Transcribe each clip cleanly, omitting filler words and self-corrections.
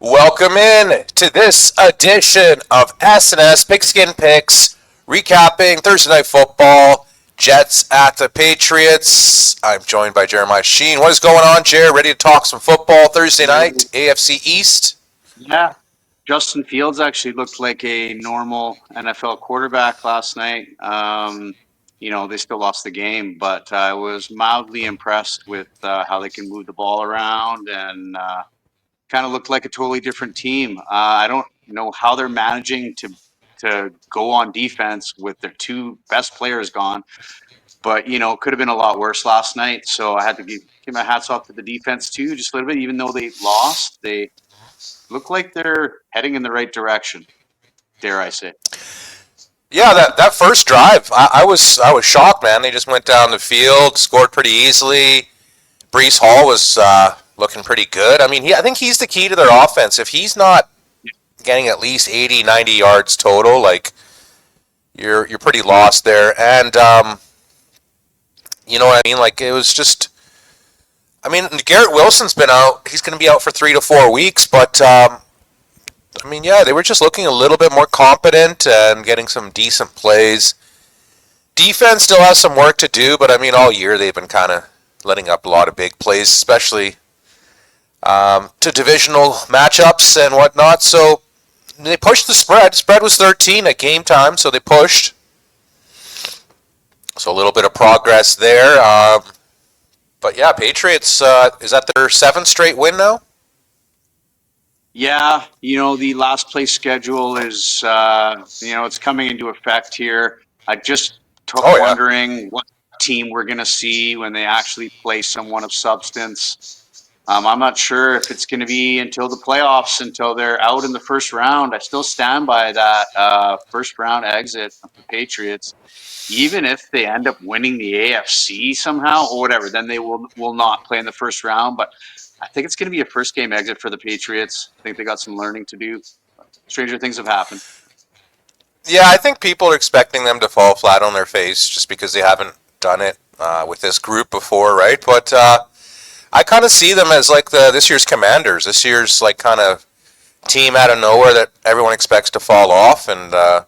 Welcome in to this edition of S&S Pigskin Picks, recapping Thursday Night Football, Jets at the Patriots. I'm joined by Jeremiah Sheen. What is going on, Jer? Ready to talk some football Thursday night, AFC East? Yeah, Justin Fields actually looked like a normal NFL quarterback last night. They still lost the game, but I was mildly impressed with how they can move the ball around and kind of looked like a totally different team. I don't know how they're managing to go on defense with their two best players gone, but it could have been a lot worse last night. So I had to give my hats off to the defense too, just a little bit. Even though they lost, they look like they're heading in the right direction, dare I say. Yeah, that first drive, I was shocked, man. They just went down the field, scored pretty easily. Brees Hall was looking pretty good. I mean, I think he's the key to their offense. If he's not getting at least 80, 90 yards total, like you're pretty lost there. And you know what I mean? Like it was just. I mean, Garrett Wilson's been out. He's going to be out for 3 to 4 weeks. But I mean, yeah, they were just looking a little bit more competent and getting some decent plays. Defense still has some work to do, but I mean, all year they've been kind of letting up a lot of big plays, especially to divisional matchups and whatnot. So they pushed the spread. Spread was 13 at game time, so they pushed. So a little bit of progress there. But yeah, Patriots, is that their seventh straight win now? Yeah, the last place schedule is, it's coming into effect here. I just took Oh, yeah. wondering what team we're going to see when they actually play someone of substance. I'm not sure if it's going to be until the playoffs, until they're out in the first round. I still stand by that first round exit of the Patriots. Even if they end up winning the AFC somehow or whatever, then they will not play in the first round. But I think it's going to be a first game exit for the Patriots. I think they got some learning to do. Stranger things have happened. Yeah, I think people are expecting them to fall flat on their face just because they haven't done it with this group before, right? But I kind of see them as like this year's Commanders. This year's like kind of team out of nowhere that everyone expects to fall off. And I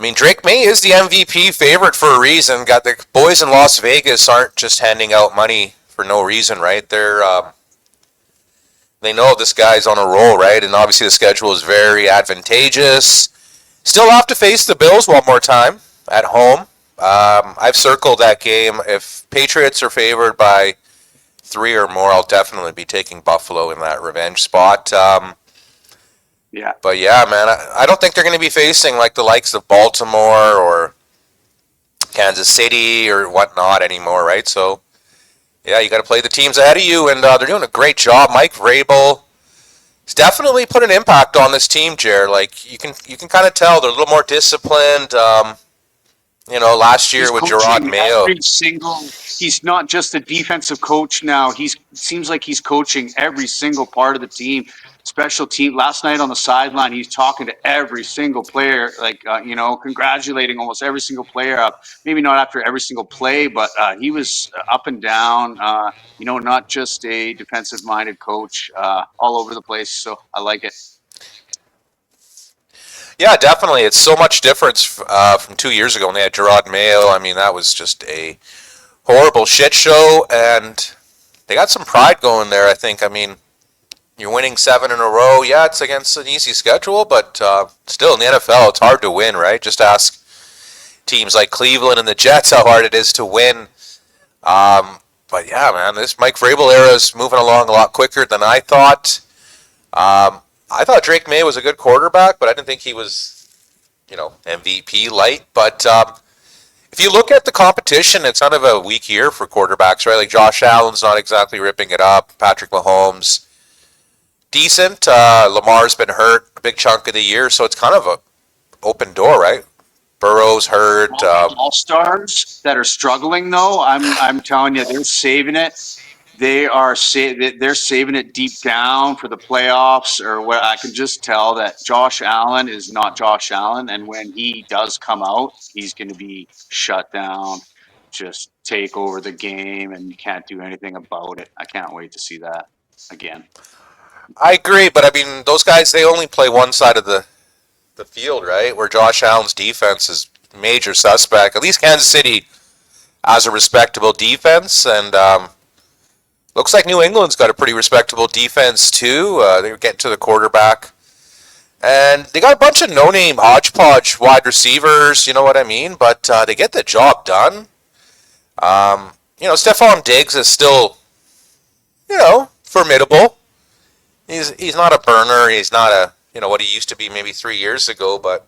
mean, Drake May is the MVP favorite for a reason. Got the boys in Las Vegas aren't just handing out money for no reason, right? They know this guy's on a roll, right? And obviously the schedule is very advantageous. Still have to face the Bills one more time at home. I've circled that game. If Patriots are favored by three or more, I'll definitely be taking Buffalo in that revenge spot. Yeah. But yeah, man, I don't think they're going to be facing like the likes of Baltimore or Kansas City or whatnot anymore, right? So yeah, you got to play the teams ahead of you, and they're doing a great job. Mike Vrabel has definitely put an impact on this team, Jer. Like you can kind of tell they're a little more disciplined. Last year He's with Gerard coaching Mayo. every single. He's not just a defensive coach now. He's seems like he's coaching every single part of the team. Special team. Last night on the sideline, he's talking to every single player, like congratulating almost every single player. Maybe not after every single play, but he was up and down. Not just a defensive-minded coach, all over the place. So I like it. Yeah, definitely. It's so much difference from 2 years ago when they had Gerard Mayo. I mean, that was just a horrible shit show, and they got some pride going there, I think. I mean, you're winning 7 in a row. Yeah, it's against an easy schedule, but still in the NFL, it's hard to win, right? Just ask teams like Cleveland and the Jets how hard it is to win. But yeah, man, this Mike Vrabel era is moving along a lot quicker than I thought. I thought Drake May was a good quarterback, but I didn't think he was, MVP light. But if you look at the competition, it's kind of a weak year for quarterbacks, right? Like Josh Allen's not exactly ripping it up. Patrick Mahomes, decent. Lamar's been hurt a big chunk of the year, so it's kind of a open door, right? Burrow's hurt. All stars that are struggling, though, I'm telling you, they're saving it. They're saving it deep down for the playoffs, or what I can just tell that Josh Allen is not Josh Allen, and when he does come out, he's going to be shut down, just take over the game, and you can't do anything about it. I can't wait to see that again. I agree, but I mean, those guys, they only play one side of the field, right? Where Josh Allen's defense is major suspect. At least Kansas City has a respectable defense, and looks like New England's got a pretty respectable defense too. They're getting to the quarterback. And they got a bunch of no-name hodgepodge wide receivers, you know what I mean? But they get the job done. Stephon Diggs is still, formidable. He's not a burner. He's not what he used to be maybe 3 years ago. But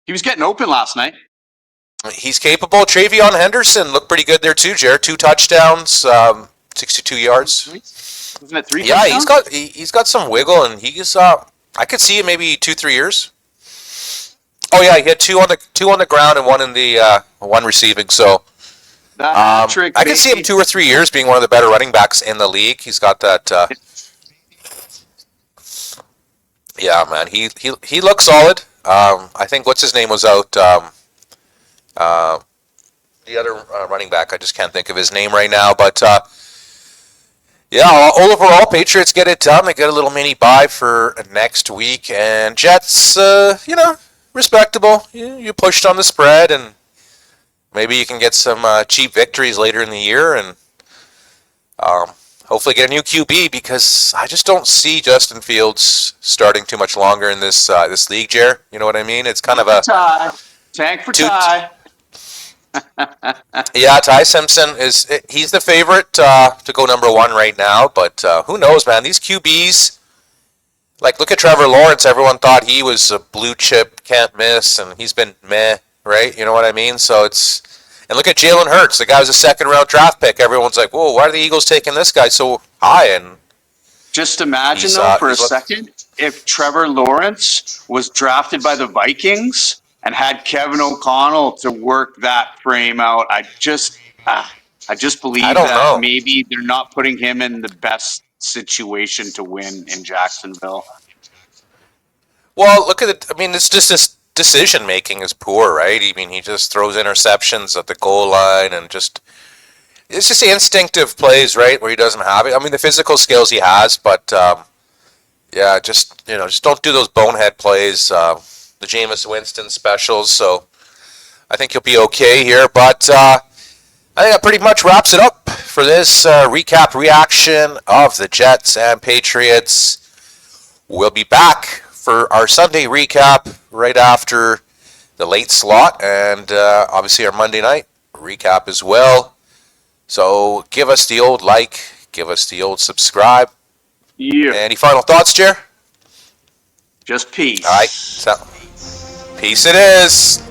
He was getting open last night. he's capable. Travion Henderson looked pretty good there too, Jared. 2 touchdowns, 62 yards. Wasn't it 3 Yeah, touchdowns? he's got some wiggle, and he's I could see it maybe 2-3 years. Oh yeah, he had two on the ground and one in the one receiving. So That hat trick. I could see him 2 or 3 years being one of the better running backs in the league. He's got that. Yeah, man, he looks solid. I think what's his name was out. The other running back, I just can't think of his name right now, but. Yeah, overall, Patriots get it done. They get a little mini bye for next week, and Jets, respectable. You pushed on the spread, and maybe you can get some cheap victories later in the year, and hopefully get a new QB because I just don't see Justin Fields starting too much longer in this league, Jer. You know what I mean? It's kind of a tank for Ty. Yeah, Ty Simpson he's the favorite to go number 1 right now, but who knows, man? These QBs, like look at Trevor Lawrence. Everyone thought he was a blue chip, can't miss, and he's been meh, right? You know what I mean? So and look at Jalen Hurts. The guy was a 2nd-round draft pick. Everyone's like, whoa, why are the Eagles taking this guy so high? And just imagine though for a second if Trevor Lawrence was drafted by the Vikings and had Kevin O'Connell to work that frame out. I just believe that maybe they're not putting him in the best situation to win in Jacksonville. Well, look at it. I mean, it's just this decision making is poor, right? I mean, he just throws interceptions at the goal line and it's just the instinctive plays, right, where he doesn't have it. I mean, the physical skills he has, but yeah, just don't do those bonehead plays. The Jameis Winston specials, so I think he'll be okay here. But I think that pretty much wraps it up for this recap reaction of the Jets and Patriots. We'll be back for our Sunday recap right after the late slot, and obviously our Monday night recap as well. So give us the old like, give us the old subscribe. Yeah. Any final thoughts, Jer? Just peace. All right. So, peace it is.